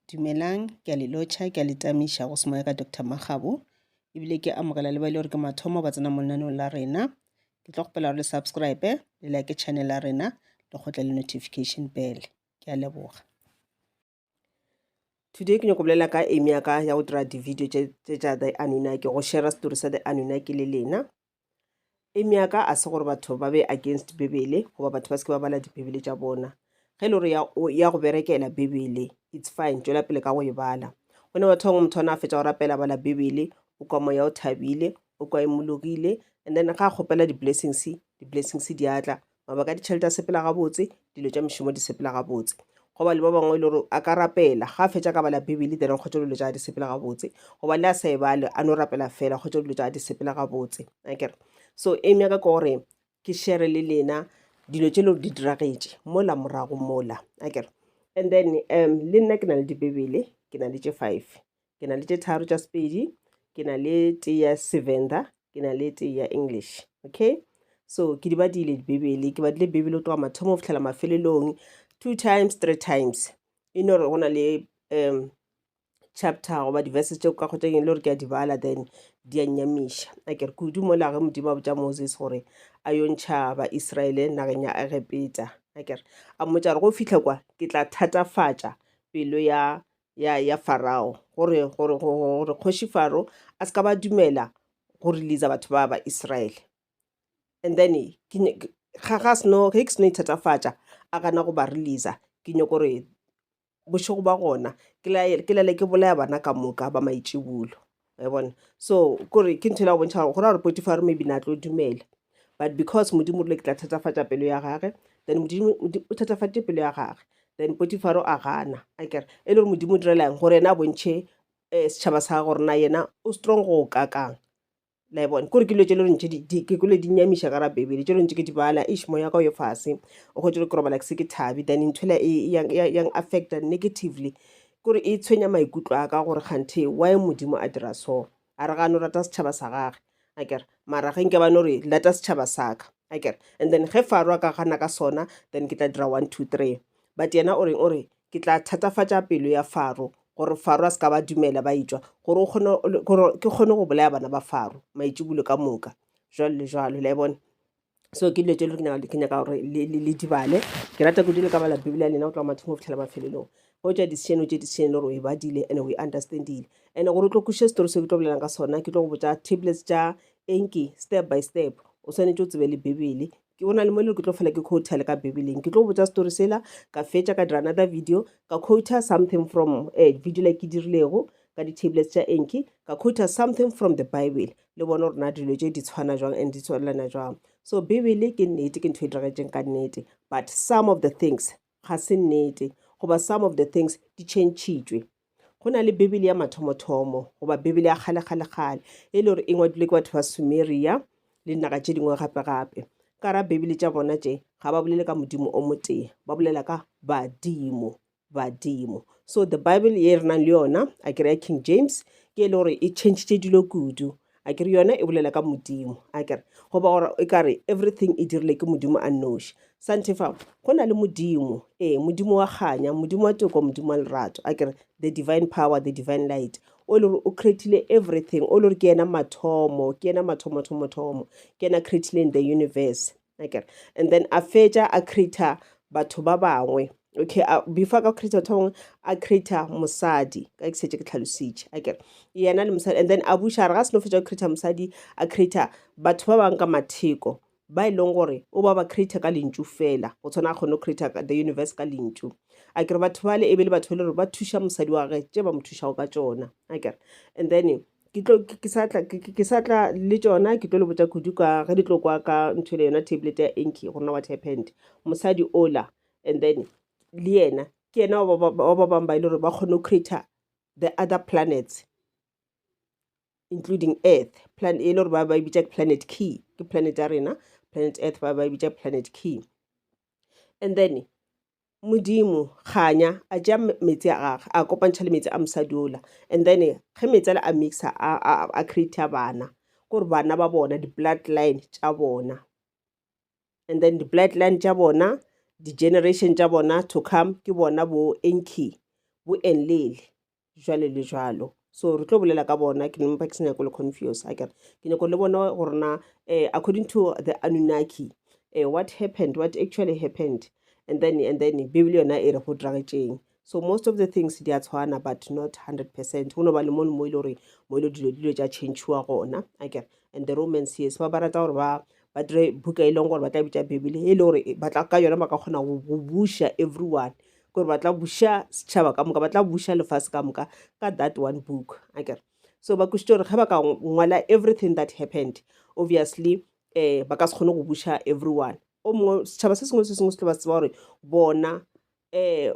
Dumelang, ke a le lotjha, ke a le tamisha go semoya ka Dr. Magabo. Ebile ke amogela le ba ile gore ke mathomo ba tsena mo lenaneong la rena. Ke tlo gopela gore le subscribe, le like channel la rena, le gotle le notification bell. Ke a leboga. Today ke nyako bolela ka aim ya ka ya go dira di-video tse tša the Anunnaki, go share story sa the Anunnaki le lena. Aim ya ka a se gore batho ba be against Bebele, goba batho ba se ke ba bala dibebele tša bona. Ge le gore ya go berekela Bebele, it's fine, tšwela pele ka go e bala. Go ne batho bangwe motho a fetša go rapela bala Bebele, o kwa moya o thabile, o kwa emologile, and then ga a kgopela di-blessings di atla, mabaka a ditšhelete a sepela gabotse, dilo tša mešomo di sepela gabotse. Goba le ba bangwe le gore a ka rapela, ga a fetša ka bala Bebele, then kgotša dilo tša di sepela gabotse. Goba le a sa e bale, a no rapela fela, kgotša dilo tša di sepela gabotse. So aim ya ka gore ke share le lena dilo tše le di diragetše mola morago mola. And then le nna ke na le dibebele, ke na le tše 5, ke na le tše 3 tša Sepedi, ke na le tee ya Sevenda, ke na le tee ya English. Okay, so ke di badile dibebele, ke badile bebele o tloga mathomo o fitlhela mafelelong 2 times 3 times. You know go na le chapter goba di-verses tšeo ka kgotšeng le gore ke a di bala, then di a nnyamiša. Kudu mola ge Modimo a botša Moses gore a yo ntšha ba Israele nageng ya Egepeta. A mmotša gore go fitlha kwa ke tla thatafatša pelo ya Farao, gore kgoši Faro a se ka ba dumela go release batho ba Israele. And then ge ke seno ithatafatša a gana go ba release, ke nyako gore bošego ba gona ke lele ke bolaya bana ka moka ba maitšibulo. So kore ke ntho la go bontšha gore gore Potifar maybe na tlo dumela, but because Modimo rile ke tla thatafatša pelo ya gage, then Modimo o thatafatše pelo ya gage, then Potifar a gana. E le gore Modimo direlang gore yena a bontšhe setšhaba sa gore na yena o strong go kakang. La bona kore ke dilo tše le ntše ke kole di nyamiša ka ra Bebele tše le ntše ke di bala, moya ka yo fase o go tšele ke robala ke se ke thabi, then nthola yang affecta negatively kore e tshwenya maikutlo a ka gore kganthe why Modimo a dira so, a re gane o rata setšhaba sa gage. Mara ge nke bane gore lata setšhaba sa ka. And then ge Faro a ka gana ka sona, then ke tla dira 1 2 3, but yena ore ke tla thatafatša pelo ya Faro, gore Faro a se ka ba dumela ba itšwa, gore ke kgone go bolaya bana ba Faro maitšibulo ka moka, jwalo le jwalo. Le bona so ke dilo tše le ke nyaka gore le di bale. Ke rata kudu le ka bala Bibele ya lena o tloga mathomo go fitlhela mafelelong, go tša diseno le gore o e badile and o e understandile, and gore o tlo kweše story se ke tlo bolelang ka sona, ke tlo go botša tablets tša enki step by step. O swanetše o tsebe le Bibele, ke bona le mo le ke tlo fela ke quote ka Bibeleng, ke tlo botša story sela ka fetša ka dira another video ka quote something from video like ke dirilego ka di-tablets tša enki, ka quote something from the Bible, le bona gore na dilo tše di tshwana jwang and di tswalelana jwang. So Bibele ke nnete, ke ntho e diragetšeng ka nnete, but some of the things ga se nnete, goba some of the things di tšhentšhitšwe. Go na le Bibele ya mathomothomo goba Bibele ya kgale e le gore e ngwadilwe ke batho ba Sumeria le dinaga tše dingwe gape. Ka ra Bibele tša bona tše ga ba bolele ka Modimo o motee, ba bolela ka badimo. So the Bible ye re nang le yona a kere ya King James ke e le gore e tšhentšhitše dilo kudu, a kere yona e bolela ka Modimo, goba gore e kare everything e dirile ke Modimo a nnoši. Santefa go na le Modimo, Modimo wa kganya, Modimo wa toko, Modimo wa lerato, a kere the divine power, the divine light, o le gore o creatile everything, o le gore ke yena mathomo, ke yena creatileng the universe. And then a fetša a creator batho ba bangwe. Before ka creator batho bangwe a creator mosadi, ka ke setse ke tlhalositše, yena le mosadi, and then a buša re ga se no fetša go creator mosadi a creator batho ba bang ka matheko ba e leng gore o ba creator ka lentšu fela, go tshwana a kgone go creator the universe ka lentšu. A kere batho ba le e be le batho ba le gore ba thuša mosadi wa ge tše ba mo thušago ka tšona. And then ke sa tla le tšona, ke tlo le botša kudu ka ge di tlo kwa ka ntho le yona tablet ya enki gore na what happened mosadi ola, and then le yena ke yena wa ba bang ba ile gore ba kgone go creator the other planets including Earth, planet e le gore ba bitša planet key, ke planet ya rena planet Earth ba bitša planet key. And then Modimo kganya a tšea metsi a gage a kopantšha le metsi a mosadi ola, and then ge metsi a mixa a creator bana, gore bana ba bona di-bloodline tša bona, and then di-bloodline tša bona di-generation tša bona to come ke bona bo enki, boenlele jwale le jwalo. So re tlo bolela ka bona ke nempa ke se nyako le confuse akere ke nyako le bona gore na according to the Anunnaki what actually happened, and then Bible yona e re go diragetseng. So most of the things di a tshwana but not 100%. Go no ba le mo ile gore mo ile dilo tja change-wa gona akere. And the Romans, yes, ba rata gore ba dire buka e leng gore ba tla bitša Bible e le gore ba tla ka yona ba ka kgona go busha everyone gore ba tla busha setšhaba ka moka, ba tla busha lefase ka moka ka that one book akere. So ba kušitše gore ge ba ka ngwala everything that happened, obviously ba ka se kgone go busha everyone. O mongwe setšhaba se sengwe se tlo ba tseba gore bona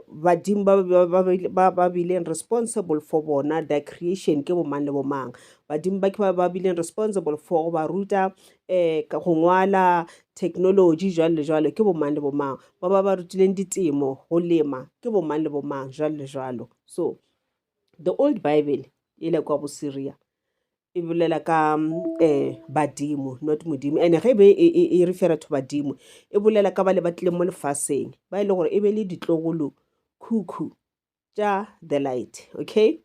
badimo ba bileng responsible for bona their creation ke bo mang le bo mang. Badimo ba bileng responsible for go ba ruta ka go ngwala technology jwale le jwalo ke bo mang le bo mang. Ba rutileng ditemo go lema ke bo mang le bo mang jwale le jwalo. So the old Bible ile kwa bo Syria e bolela ka badimo, not modimo. And ge e refera to badimo e bolela ka ba le batlile mo lefaseng ba ile gore e be le ditlogolo cuckoo tja the light. Okay,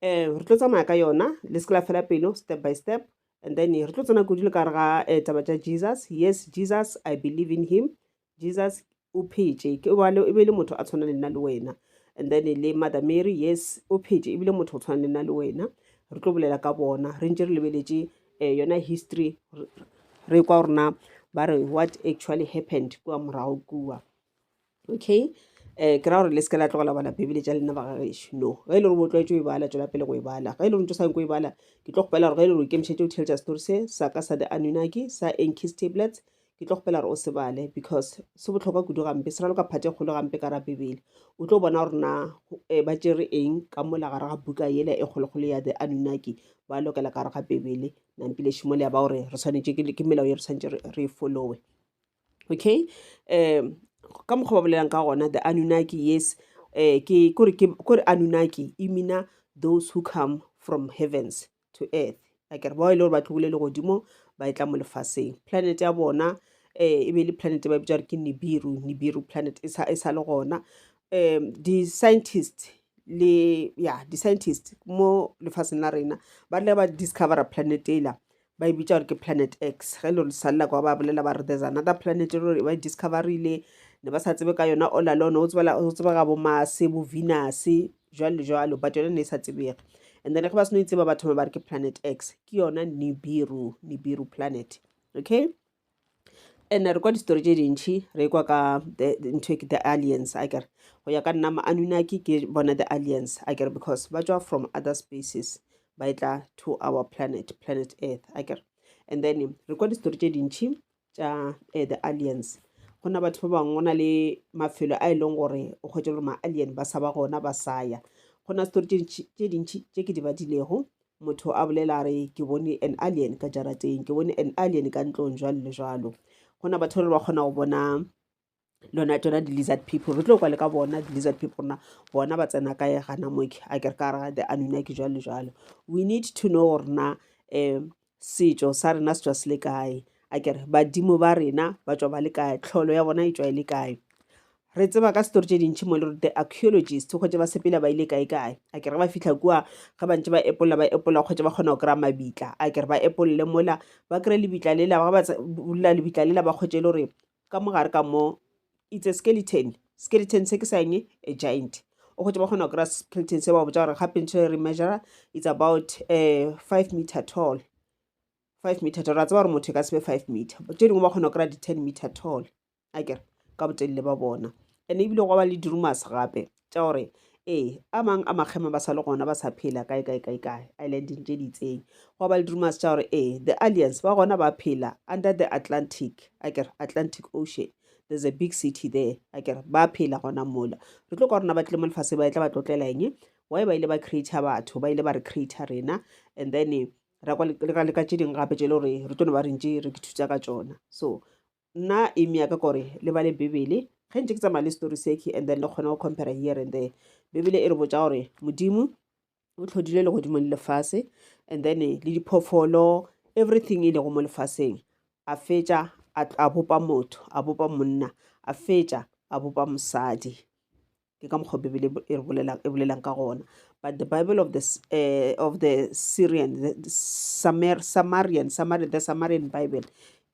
re tlo tsamaya ka yona le se la fela pelo step by step, and then re tlo tsena kudile ka re ga taba tja Jesus. Yes, Jesus, I believe in him. Jesus o phetse ke e be le motho a tshwana le nna le wena. And then le Mother Mary, yes, o phetse e bile motho o tshwana le nna le wena. Re tlo bolela ka bona re ntse re lebeletše yona history re kwa gorena ba re what actually happened kua morago kua. Okay, ke ra gore le se ke la tlogela bala Bibele tša lena ba gagešo. No, ge e le gore bo tlwaetše o e bala tšwela pele go e bala. Ge e le gore ntho sa nko e bala ke tlo gopela gore ge e le gore o ikemišetše o theletša story se sa ka sa the Anunnaki sa Enki's tablets, ke tlo gopela gore o se bale because se botlhokwa kudu gampe se ralo ka phate kgolo gampe ka ra Bibele. O tlo bona gore na ba tšere eng ka mola gare ga buka yela e kgolokgolo ya the Anunnaki ba lokela ka gare ga Bibele nampile šimo le ya ba gore re tshwanetše ke melao ye re tshwanetše re e followe. Okay, ka mokgwa ba bolelang ka gona the Anunnaki, yes, kore Anunnaki e meana those who come from heavens to earth akere ba ile gore ba tlogile le godimo ba etla mo lefaseng. Planet ya bona e be le planet ba bitša gore ke Nibiru planet e sa le gona. Di-scientist mo lefaseng la rena ba rile ba discovera planet ela ba e bitša gore ke planet X. Ge e le gore salela kwa ba bolela ba re there's another planet e ba e discoverile ne ba sa tsebe ka yona all alone. O tseba ga bo Mars bo Venus jwalo jwalo but yona ne e sa tsebege. And then ge ba seno itseba batho ba re ke planet X ke yona Nibiru planet. Okay, and re kwa di-story tše dintšhi re kwa ka the aliens akere go ya ka nna ma Anunnaki ke bona the aliens akere because ba tswa from other species ba etla to our planet Earth akere. And then re kwa di-story tše dintšhi tša the aliens. Go na batho ba bangwe go na le mafelo a e leng gore o kgwetše gore ma-alien ba sa ba gona ba saya. Go na story tše dintšhi tše ke di badilego motho a bolela re ke bone an alien ka jarateng, ke bone an alien ka ntlong jwalo le jwalo. Go na batho ba kgona go bona lona tsona di-lizard people. Re tlo kwa le ka bona di-lizard people na bona ba tsena kae gana moke akere ka ra the Anunnaki jwalo le jwalo. We need to know gore na setšo sa rena se tswa se le kae akere badimo ba rena ba tswa ba le kae, tlholo ya bona e tswa e le kae. Re tseba ka story tše dintšhi mo le gore the archaeologists kgwetše ba sepela ba ile kae akere ba fitlha kua ga bantse ba epola kgwetše ba kgona go kry-a mabitla akere ba epolole mola ba kry-e lebitla lela ga ba bolela lebitla lela ba kgwetše le gore ka mogare ka mo it's a skeleton se ke sanye a giant. O kgwetše ba kgona go kry-a skeleton se ba botsa gore gape ntho re measure it's about 5 meter tall. 5 meter tall ra tseba gore motho ka sebe 5 meter tše dingwe ba kgona go kry-a di-10 meter tall akere ka botelele ba bona. And ebile go ba le di-rumors gape tša gore a mang a makgema ba sa le gona ba sa phela kae islandeng tše di itseng. Go ba le di-rumors tša gore the aliens ba gona ba phela under the Atlantic Ocean. There's a big city there akere ba phela gona mola. Re tlo ka gorena ba tlile mo lefase ba etla ba tlotlela eng why ba ile ba creator batho ba ile ba re creator rena. And then ra kwa le ka tše dingwe gape tše le gore re tlo ba rentše re ke thusa ka tšona. So nna emi ya ka kore le ba le Bibele ge ntse ke tsamaya le story seki and then le kgona go compare here and there. Bibele e re botša gore modimo o tlhodile le godimo le lefase and then le diphoofolo everything e lego mo lefaseng a fetša a bopa motho a bopa monna a fetša a bopa mosadi. ke ka mokgwa Bibele e bolelang ka gona. But the Bible of the Syrian, the Samarian Bible,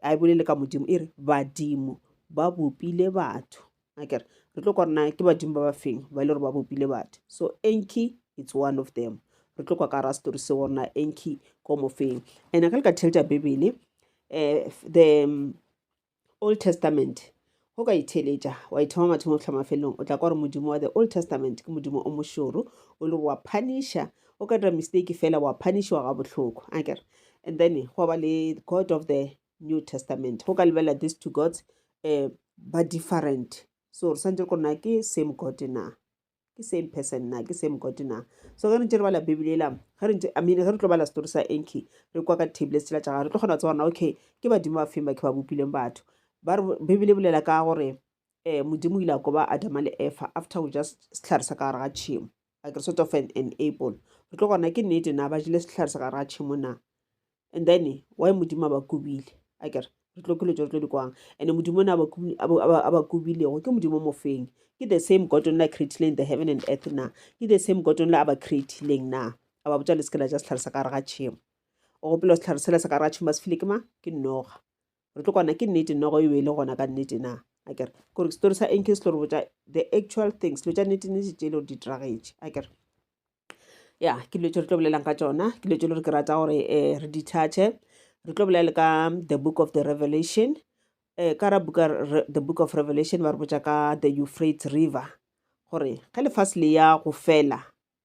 a e bolele ka modimo e re badimo ba bopile batho. Akere re tlo kwa rena ke badimo ba ba feng ba ile gore ba bopile batho. So Enki, it's one of them. Re tlo kwa ka ra story se gorena Enki ko mofeng. And ka le ka thelta Bibele, the Old Testament, go ka itheletša wa ithoma mathomo tlhamafelong o tla kwa gore modimo wa the Old Testament ke modimo o mošoro o le wa punisha, o ka dira mistake fela wa punishiwa ga bohloko akere. And then go ba le God of the New Testament, go ka lebelela these two gods ba different. So re santse go nna ke same God na, ke same person na, ke same God na. So ge re ntse re bala Bibele ela ge re tlo bala story sa Enki re kwa ka table tsela tša gare re tlo kgona tsa bona okay ke badimo ba feng ba ke ba bopileng batho. Ba re Bibele bolela ka gore modimo ile a koba Adama le Eva after go just setlhare sa ka gare ga tšhemo, like sort of an apple. Re tlo gona ke nnete na ba jele setlhare sa ka gare ga tšhemo na, and then why modimo a ba kubile akere re tlo keletšo re tlo di kwang. And modimo na a ba kubilego ke modimo mofeng? Ke the same God only creatileng the heaven and earth na, ke the same God only a ba creatileng na, a ba botša le sekela ja setlhare sa ka gare ga tšhemo. O gopela setlhare sela sa ka gare ga tšhemo ba se file ke ma ke noga. Re tlo kwana ke nnete nogo e le gona ka nnete na akere kore story sa Enki se tlo re botša the actual things lo tša nnete tše le di tragetše akere. Ya ke dilo tše re tlo bolelang ka tšona, ke dilo tše le re ke rata gore re di touche. Re tlo bolela ka the book of the Revelation, ka ra the book of Revelation ba re botša ka the Euphrates River, gore ge lefase le ya go fela,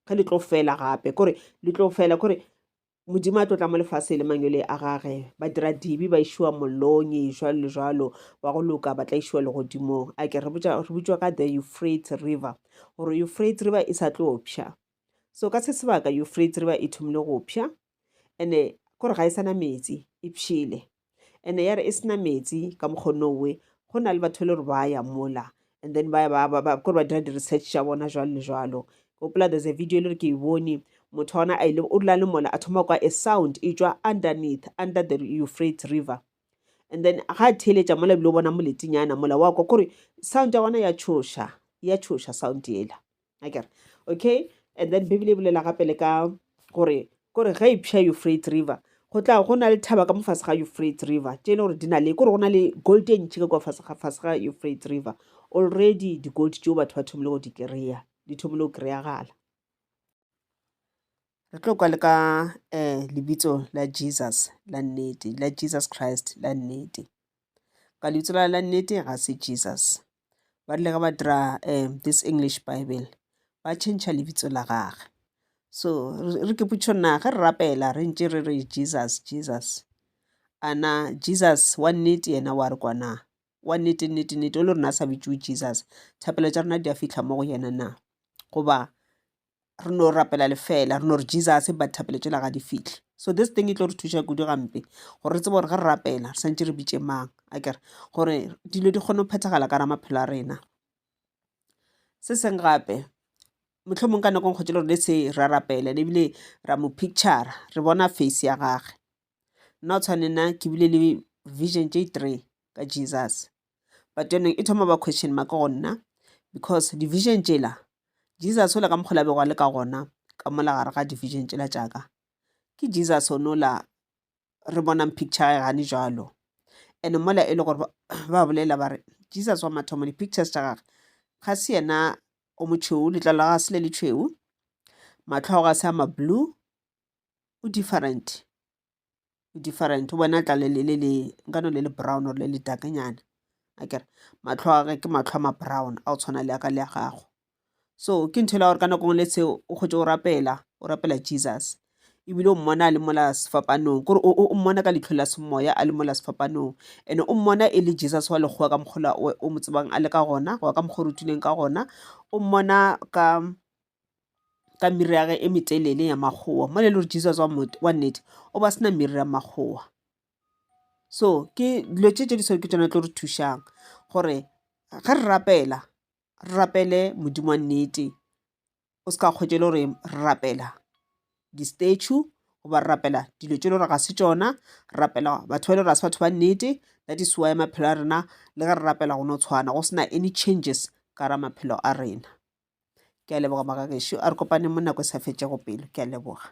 ge le tlo fela gape kore le tlo fela kore modimo a tlotla mo lefase le manyole a gage ba dira dibi ba išiwa mollong jwalo le jwalo, ba go loka ba tla išiwa legodimong ake re botšwa ka the Euphrates River, gore Euphrates River e sa tlo pša. So ka se sebaka Euphrates River e thomile go pša, ande kore ga e sana metsi e pšhile, ande ya re e sena metsi ka mokgonowe go na le batho le gore ba ya mola, and then kore ba dira di-research tša bona jwalo le jwalo. Gopola there's a video le re ke e bone motho ona o dula le mola a thoma kwa a sound e tšwa under the Euphrates River, and then ga a theeletša mola bile o bona moletinyana mola wa kwa kore sound ya gona ya tšhoša sound yela akere okay. And then Bibele e bolela gape le ka gore ge e pša Euphrates River go na le thaba ka mofase ga Euphrates River tše e le gore di na le kore go na le gold e ntšhi ka kwa fase ga Euphrates River. Already di gold tšeo batho ba thomile go di kry-a, di thomile go kry-agala. Re tlo kwa le ka lebitso la Jesus la nnete, la Jesus Christ la nnete. Ka lebitso la nnete ga se Jesus. Ba rile ga ba dira this English Bible ba tšhentšha lebitso la gage. So re ke potšo nna ge re rapela re ntše re re Jesus ana Jesus wa nnete yena wa re kwana wa nnete o le rena a sa bitšwe Jesus, thapelo tša rena di a fitlha mo go yena na, goba re no rapela lefela re no re Jesus ba thapelo tšela ga di fitlhe. So this thing e tlo re thuša kudu gampe gore re tsebe gore ge re rapela re santše re bitše mang akere gore dilo di kgone go phethagala ka ra maphelo a rena. Se seng gape mohlomong ka nakong kgotse le gore le se ra rapela lebile ra mo picture re bona face ya gage. Nna o tshwane nna ke bile le vision J3 ka Jesus, but yone e thoma ba question mark go nna because division tšela Jesus o la ka mokgola bego a le ka gona ka mola gare ga division tšela tšaka ke Jesus o nola re bonang picture ya gane jalo. And mola e le gore ba bolela ba re Jesus wa mathomo di-pictures tša gage ga se yena o motšheu, letlalo la ga se le le tšheu, matlho ga se a ma-blue, o different o bona tla le nkano le le brown or le le darkanyana akere matlho a ge ke matlho a ma-brown a o tshwana le aka le ya gago. So ke ntho la gore ka nakong le se o kgotse o rapela Jesus ebile o mmona le mola sefapanong kore o mmona ka letlho la semoya a le mola sefapanong, and o mmona e le Jesus wa lekgowa ka mokgola o mo tsebang a le ka gona goa ka mokgwa re utileng ka gona, o mmona ka mmiri ya ge e metelele ya makgowa mo le gore Jesus wa nnete o ba sena mmiri ya makgowa. So ke dilo tše di ke tsona tlo re thušang gore ge re rapele modimo wa nnete, o se ka kgwetse le gore re rapela di-statue goba re rapela dilo tše le gore ga se tšona, re rapela batho ba le gore ga se batho ba nnete. That is why maphelo a rena le ge re rapela go no tshwana go sena any changes ka ra maphelo a rena. ke a leboga magagešo a re kopaneng mo nako e sa fetšego pelo ke a leboga